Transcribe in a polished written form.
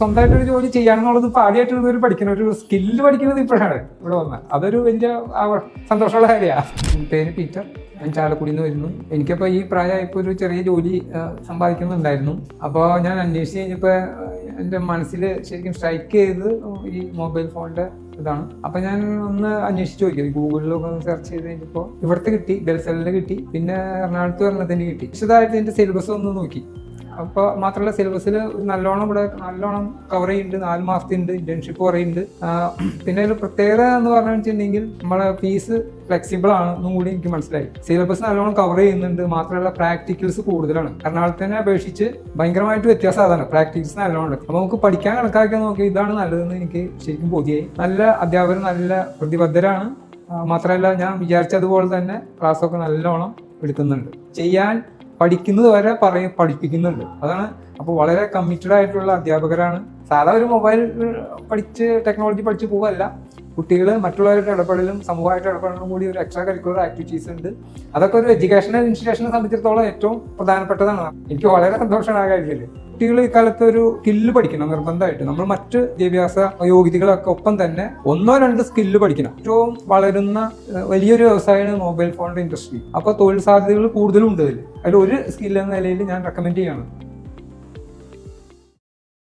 സ്വന്തമായിട്ടൊരു ജോലി ചെയ്യാനെന്നുള്ളത് ഇപ്പോൾ ആദ്യമായിട്ട് ഒരു പഠിക്കണം, ഒരു സ്കില്ല് പഠിക്കുന്നത് ഇപ്പോഴാണ് ഇവിടെ വന്നത്. അതൊരു വലിയ സന്തോഷമുള്ള കാര്യമാണ്. പേര് പീറ്റർ, ഞാൻ ചാലക്കുടിയിൽ നിന്ന് വരുന്നു. എനിക്കപ്പോൾ ഈ പ്രായമായപ്പോൾ ഒരു ചെറിയ ജോലി സമ്പാദിക്കുന്നുണ്ടായിരുന്നു. അപ്പോൾ ഞാൻ അന്വേഷിച്ച് കഴിഞ്ഞപ്പോൾ എൻ്റെ മനസ്സിൽ ശരിക്കും സ്ട്രൈക്ക് ചെയ്ത് ഈ മൊബൈൽ ഫോണിൻ്റെ ഇതാണ്. അപ്പോൾ ഞാൻ ഒന്ന് അന്വേഷിച്ച് നോക്കി, ഗൂഗിളിലൊക്കെ ഒന്ന് സെർച്ച് ചെയ്ത് കഴിഞ്ഞപ്പോൾ ഇവിടുത്തെ കിട്ടി, ബെൽസലിൻ്റെ കിട്ടി, പിന്നെ എറണാകുളത്ത് പറഞ്ഞതിൻ്റെ കിട്ടി. വിശദമായിട്ട് എൻ്റെ സിലബസ് ഒന്ന് നോക്കി. അപ്പോൾ മാത്രമല്ല സിലബസിൽ നല്ലോണം കവർ ചെയ്യുന്നുണ്ട്. 4 മാസത്തിൻ്റെ ഇന്റേൺഷിപ്പ് പറയുന്നുണ്ട്. പിന്നെ ഒരു പ്രത്യേകത എന്ന് പറഞ്ഞു വെച്ചിട്ടുണ്ടെങ്കിൽ നമ്മളെ ഫീസ് ഫ്ലെക്സിബിൾ ആണ് എന്നും കൂടി എനിക്ക് മനസ്സിലായി. സിലബസ് നല്ലോണം കവർ ചെയ്യുന്നുണ്ട്. മാത്രമല്ല പ്രാക്ടിക്കൽസ് കൂടുതലാണ്. എറണാകുളത്തിനെ അപേക്ഷിച്ച് ഭയങ്കരമായിട്ട് വ്യത്യാസം അതാണ്. പ്രാക്ടിക്കൽസ് നല്ലോണം ഉണ്ട്. അപ്പോൾ നമുക്ക് പഠിക്കാൻ കണക്കാക്കി നോക്കി ഇതാണ് നല്ലതെന്ന് എനിക്ക് ശരിക്കും ബോധ്യമായി. നല്ല അധ്യാപകർ, നല്ല പ്രതിബദ്ധരാണ്. മാത്രമല്ല ഞാൻ വിചാരിച്ചതുപോലെ തന്നെ ക്ലാസ്സൊക്കെ നല്ലോണം എടുക്കുന്നുണ്ട്. പഠിക്കുന്നത് വരെ പഠിപ്പിക്കുന്നുണ്ട്. അതാണ്. അപ്പോൾ വളരെ കമ്മിറ്റഡ് ആയിട്ടുള്ള അധ്യാപകരാണ്. സാധാ ഒരു മൊബൈൽ ടെക്നോളജി പഠിച്ച് പോവല്ല. കുട്ടികൾ മറ്റുള്ളവരുടെ ഇടപെടലും സമൂഹമായിട്ട് ഇടപെടലും കൂടി ഒരു എക്സ്ട്രാ കരിക്കുലർ ആക്ടിവിറ്റീസ് ഉണ്ട്. അതൊക്കെ ഒരു എഡ്യൂക്കേഷണൽ ഇൻസ്റ്റിറ്റ്യൂഷനെ സംബന്ധിച്ചിടത്തോളം ഏറ്റവും പ്രധാനപ്പെട്ടതാണ്. എനിക്ക് വളരെ സന്തോഷമാണ് ആ കാര്യത്തിൽ. കുട്ടികൾ ഇക്കാലത്ത് ഒരു സ്കില്ല് പഠിക്കണം നിർബന്ധമായിട്ട്. നമ്മൾ മറ്റ് വിദ്യാഭ്യാസ യോഗ്യതകളൊക്കെ ഒപ്പം തന്നെ 1-2 സ്കില്ല് പഠിക്കണം. ഏറ്റവും വളരുന്ന വലിയൊരു വ്യവസായമാണ് മൊബൈൽ ഫോണിന്റെ ഇൻഡസ്ട്രി. അപ്പോൾ തൊഴിൽ സാധ്യതകൾ കൂടുതലും ഉണ്ട് അതിൽ ഒരു സ്കില്ല് എന്ന നിലയിൽ ഞാൻ റെക്കമെൻഡ് ചെയ്യണം.